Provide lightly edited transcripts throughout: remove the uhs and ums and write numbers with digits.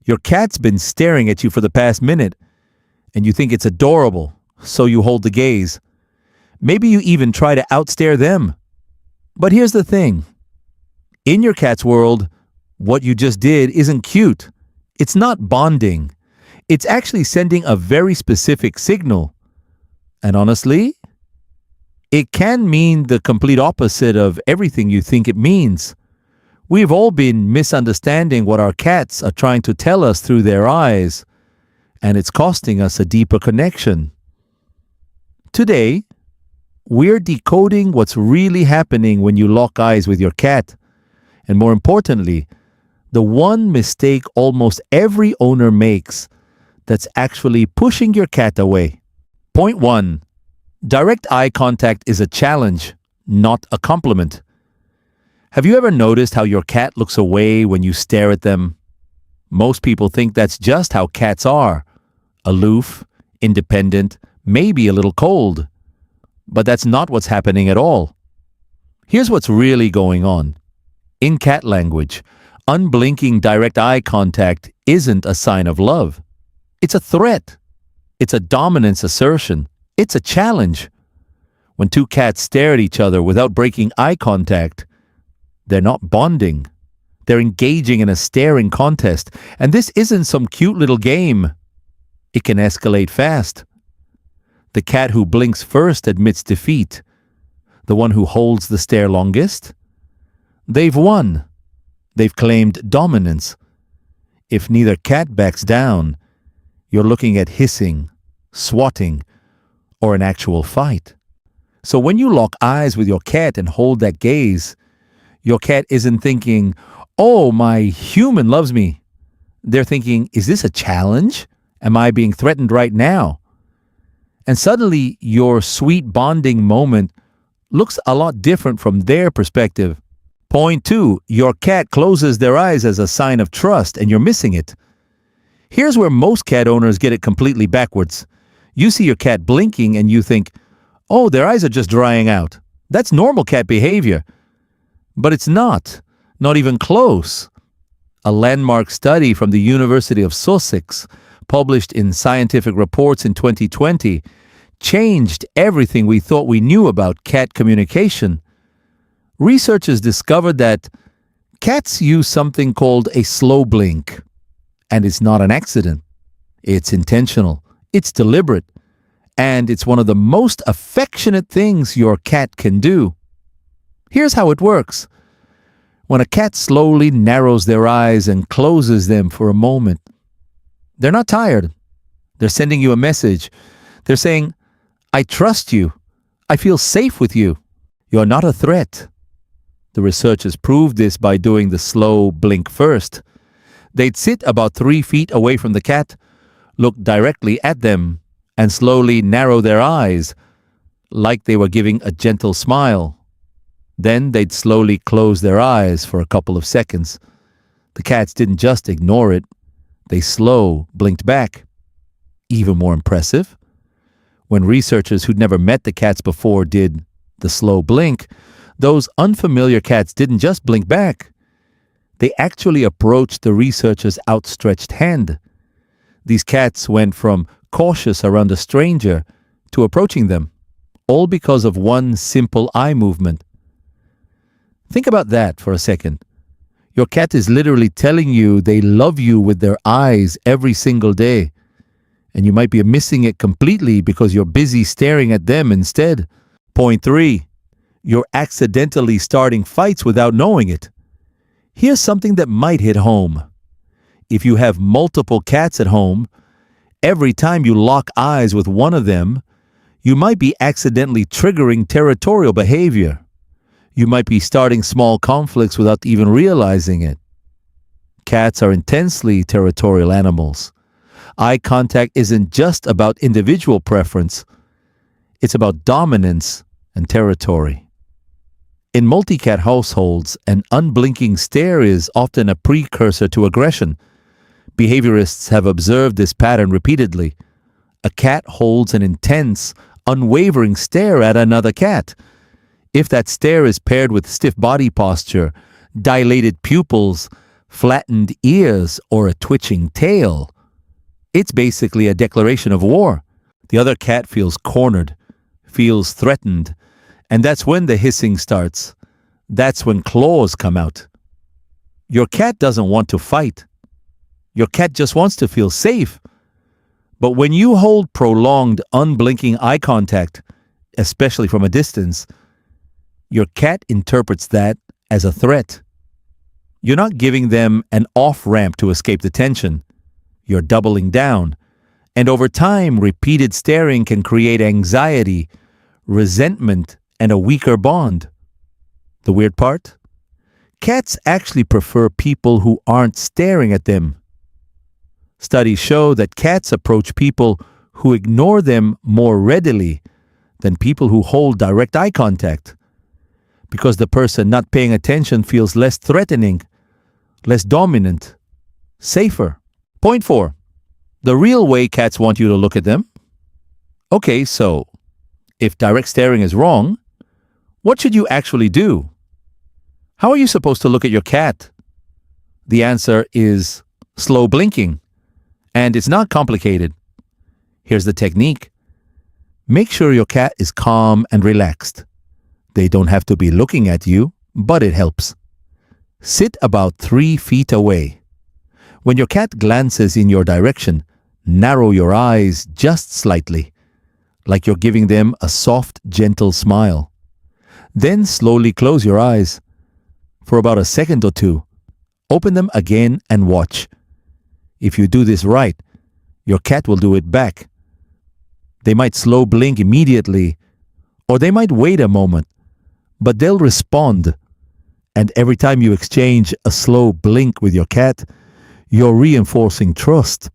Your cat's been staring at you for the past minute, and you think it's adorable, so you hold the gaze. Maybe you even try to outstare them. But here's the thing. In your cat's world, what you just did isn't cute. It's not bonding. It's actually sending a very specific signal. And honestly, it can mean the complete opposite of everything you think it means. We've all been misunderstanding what our cats are trying to tell us through their eyes, and it's costing us a deeper connection. Today, we're decoding what's really happening when you lock eyes with your cat. And more importantly, the one mistake almost every owner makes that's actually pushing your cat away. Point 1. Direct eye contact is a challenge, not a compliment. Have you ever noticed how your cat looks away when you stare at them? Most people think that's just how cats are. Aloof, independent, maybe a little cold. But that's not what's happening at all. Here's what's really going on. In cat language, unblinking direct eye contact isn't a sign of love. It's a threat. It's a dominance assertion. It's a challenge. When two cats stare at each other without breaking eye contact, they're not bonding. They're engaging in a staring contest. And this isn't some cute little game. It can escalate fast. The cat who blinks first admits defeat. The one who holds the stare longest? They've won. They've claimed dominance. If neither cat backs down, you're looking at hissing, swatting, or an actual fight. So when you lock eyes with your cat and hold that gaze, your cat isn't thinking, "Oh, my human loves me." They're thinking, "Is this a challenge? Am I being threatened right now?" And suddenly your sweet bonding moment looks a lot different from their perspective. Point 2, your cat closes their eyes as a sign of trust, and you're missing it. Here's where most cat owners get it completely backwards. You see your cat blinking and you think, "Oh, their eyes are just drying out. That's normal cat behavior." But it's not even close. A landmark study from the University of Sussex, published in Scientific Reports in 2020, changed everything we thought we knew about cat communication. Researchers discovered that cats use something called a slow blink. And it's not an accident. It's intentional. It's deliberate. And it's one of the most affectionate things your cat can do. Here's how it works. When a cat slowly narrows their eyes and closes them for a moment, they're not tired. They're sending you a message. They're saying, "I trust you. I feel safe with you. You're not a threat." The researchers proved this by doing the slow blink first. They'd sit about 3 feet away from the cat, look directly at them, and slowly narrow their eyes, like they were giving a gentle smile. Then they'd slowly close their eyes for a couple of seconds. The cats didn't just ignore it. They slow blinked back. Even more impressive, when researchers who'd never met the cats before did the slow blink, those unfamiliar cats didn't just blink back. They actually approached the researchers' outstretched hand. These cats went from cautious around a stranger to approaching them, all because of one simple eye movement. Think about that for a second. Your cat is literally telling you they love you with their eyes every single day. And you might be missing it completely because you're busy staring at them instead. Point 3, you're accidentally starting fights without knowing it. Here's something that might hit home. If you have multiple cats at home, every time you lock eyes with one of them, you might be accidentally triggering territorial behavior. You might be starting small conflicts without even realizing it. Cats are intensely territorial animals. Eye contact isn't just about individual preference. It's about dominance and territory. In multi-cat households, an unblinking stare is often a precursor to aggression. Behaviorists have observed this pattern repeatedly. A cat holds an intense, unwavering stare at another cat. If that stare is paired with stiff body posture, dilated pupils, flattened ears, or a twitching tail, it's basically a declaration of war. The other cat feels cornered, feels threatened, and that's when the hissing starts. That's when claws come out. Your cat doesn't want to fight. Your cat just wants to feel safe. But when you hold prolonged, unblinking eye contact, especially from a distance, your cat interprets that as a threat. You're not giving them an off-ramp to escape the tension. You're doubling down. And over time, repeated staring can create anxiety, resentment, and a weaker bond. The weird part? Cats actually prefer people who aren't staring at them. Studies show that cats approach people who ignore them more readily than people who hold direct eye contact, because the person not paying attention feels less threatening, less dominant, safer. Point 4. The real way cats want you to look at them. Okay, so if direct staring is wrong, what should you actually do? How are you supposed to look at your cat? The answer is slow blinking, and it's not complicated. Here's the technique. Make sure your cat is calm and relaxed. They don't have to be looking at you, but it helps. Sit about 3 feet away. When your cat glances in your direction, narrow your eyes just slightly, like you're giving them a soft, gentle smile. Then slowly close your eyes. For about a second or two, open them again and watch. If you do this right, your cat will do it back. They might slow blink immediately, or they might wait a moment, but they'll respond. And every time you exchange a slow blink with your cat, you're reinforcing trust.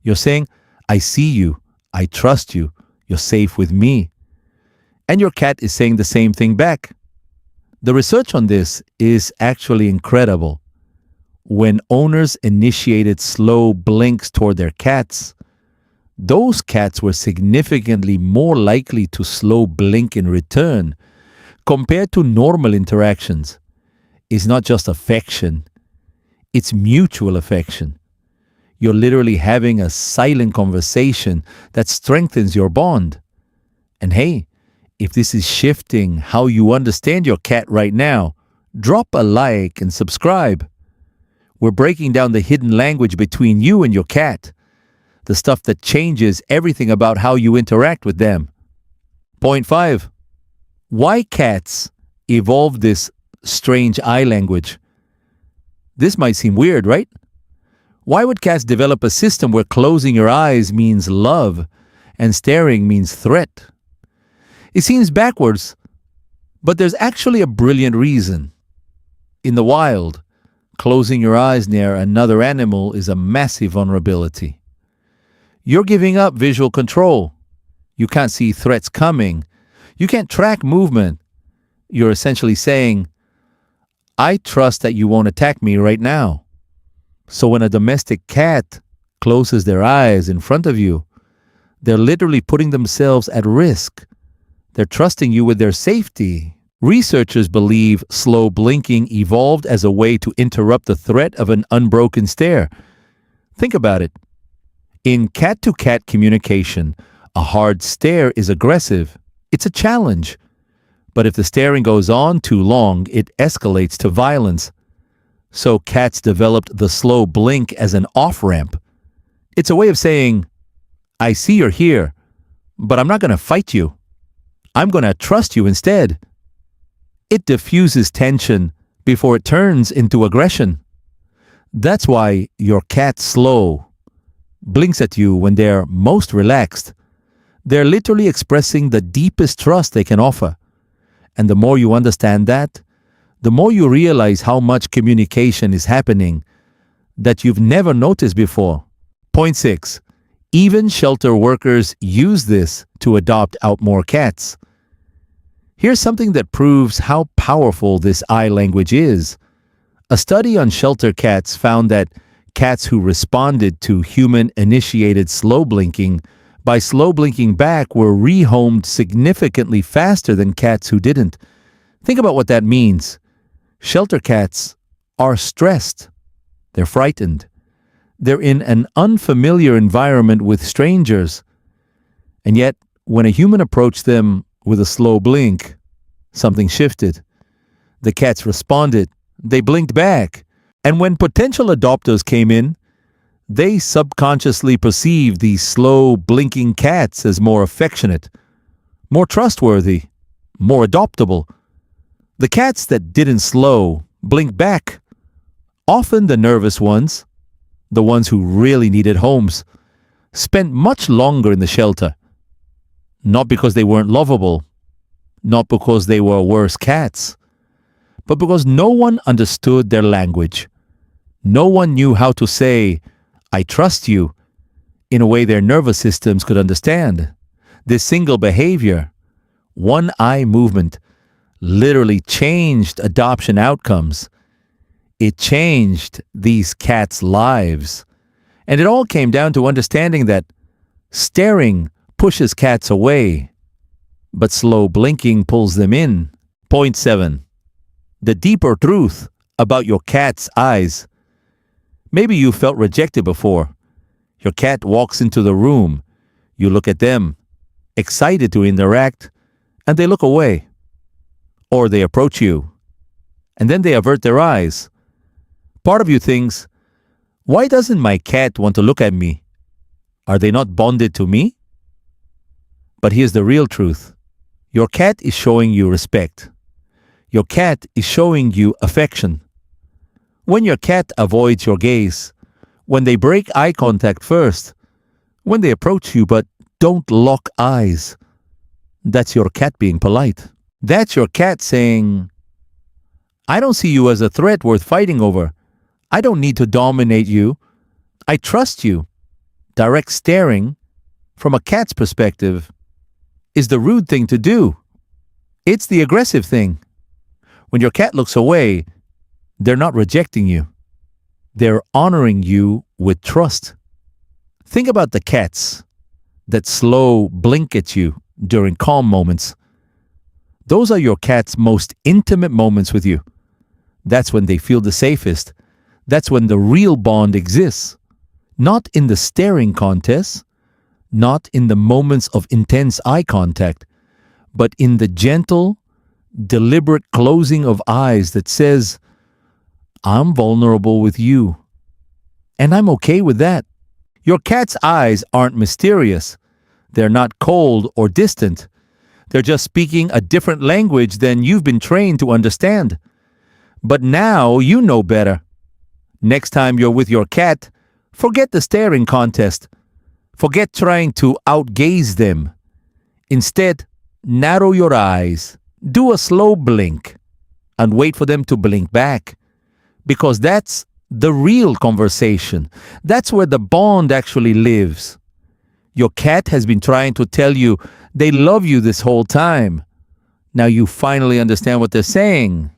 You're saying, I see you, I trust you, you're safe with me. And your cat is saying the same thing back. The research on this is actually incredible. When owners initiated slow blinks toward their cats, those cats were significantly more likely to slow blink in return compared to normal interactions. It's not just affection, it's mutual affection. You're literally having a silent conversation that strengthens your bond. And hey, if this is shifting how you understand your cat right now, drop a like and subscribe. We're breaking down the hidden language between you and your cat, the stuff that changes everything about how you interact with them. Point 5. Why cats evolved this strange eye language? This might seem weird, right? Why would cats develop a system where closing your eyes means love and staring means threat? It seems backwards, but there's actually a brilliant reason. In the wild, closing your eyes near another animal is a massive vulnerability. You're giving up visual control. You can't see threats coming. You can't track movement. You're essentially saying, I trust that you won't attack me right now. So when a domestic cat closes their eyes in front of you, they're literally putting themselves at risk. They're trusting you with their safety. Researchers believe slow blinking evolved as a way to interrupt the threat of an unbroken stare. Think about it. In cat-to-cat communication, a hard stare is aggressive. It's a challenge. But if the staring goes on too long, it escalates to violence. So cats developed the slow blink as an off-ramp. It's a way of saying, I see you're here, but I'm not going to fight you. I'm going to trust you instead. It diffuses tension before it turns into aggression. That's why your cat slow blinks at you when they're most relaxed. They're literally expressing the deepest trust they can offer. And the more you understand that, the more you realize how much communication is happening that you've never noticed before. Point 6. Even shelter workers use this to adopt out more cats. Here's something that proves how powerful this eye language is. A study on shelter cats found that cats who responded to human-initiated slow blinking by slow blinking back were rehomed significantly faster than cats who didn't. Think about what that means. Shelter cats are stressed. They're frightened. They're in an unfamiliar environment with strangers. And yet, when a human approached them with a slow blink, something shifted. The cats responded. They blinked back. And when potential adopters came in, they subconsciously perceived these slow, blinking cats as more affectionate, more trustworthy, more adoptable. The cats that didn't slow, blinked back. Often the nervous ones, the ones who really needed homes, spent much longer in the shelter. Not because they weren't lovable, not because they were worse cats, but because no one understood their language. No one knew how to say, "I trust you," in a way their nervous systems could understand. This single behavior, one eye movement, literally changed adoption outcomes. It changed these cats' lives. And it all came down to understanding that staring pushes cats away, but slow blinking pulls them in. Point 7. The deeper truth about your cat's eyes. Maybe you felt rejected before. Your cat walks into the room. You look at them, excited to interact, and they look away. Or they approach you, and then they avert their eyes. Part of you thinks, why doesn't my cat want to look at me? Are they not bonded to me? But here's the real truth. Your cat is showing you respect. Your cat is showing you affection. When your cat avoids your gaze, when they break eye contact first, when they approach you but don't lock eyes, that's your cat being polite. That's your cat saying, I don't see you as a threat worth fighting over. I don't need to dominate you. I trust you. Direct staring, from a cat's perspective, is the rude thing to do. It's the aggressive thing. When your cat looks away, they're not rejecting you. They're honoring you with trust. Think about the cats that slow blink at you during calm moments. Those are your cat's most intimate moments with you. That's when they feel the safest. That's when the real bond exists. Not in the staring contest, not in the moments of intense eye contact, but in the gentle, deliberate closing of eyes that says, I'm vulnerable with you. And I'm okay with that. Your cat's eyes aren't mysterious. They're not cold or distant. They're just speaking a different language than you've been trained to understand. But now you know better. Next time you're with your cat, forget the staring contest. Forget trying to outgaze them. Instead, narrow your eyes, do a slow blink, and wait for them to blink back. Because that's the real conversation. That's where the bond actually lives. Your cat has been trying to tell you they love you this whole time. Now you finally understand what they're saying.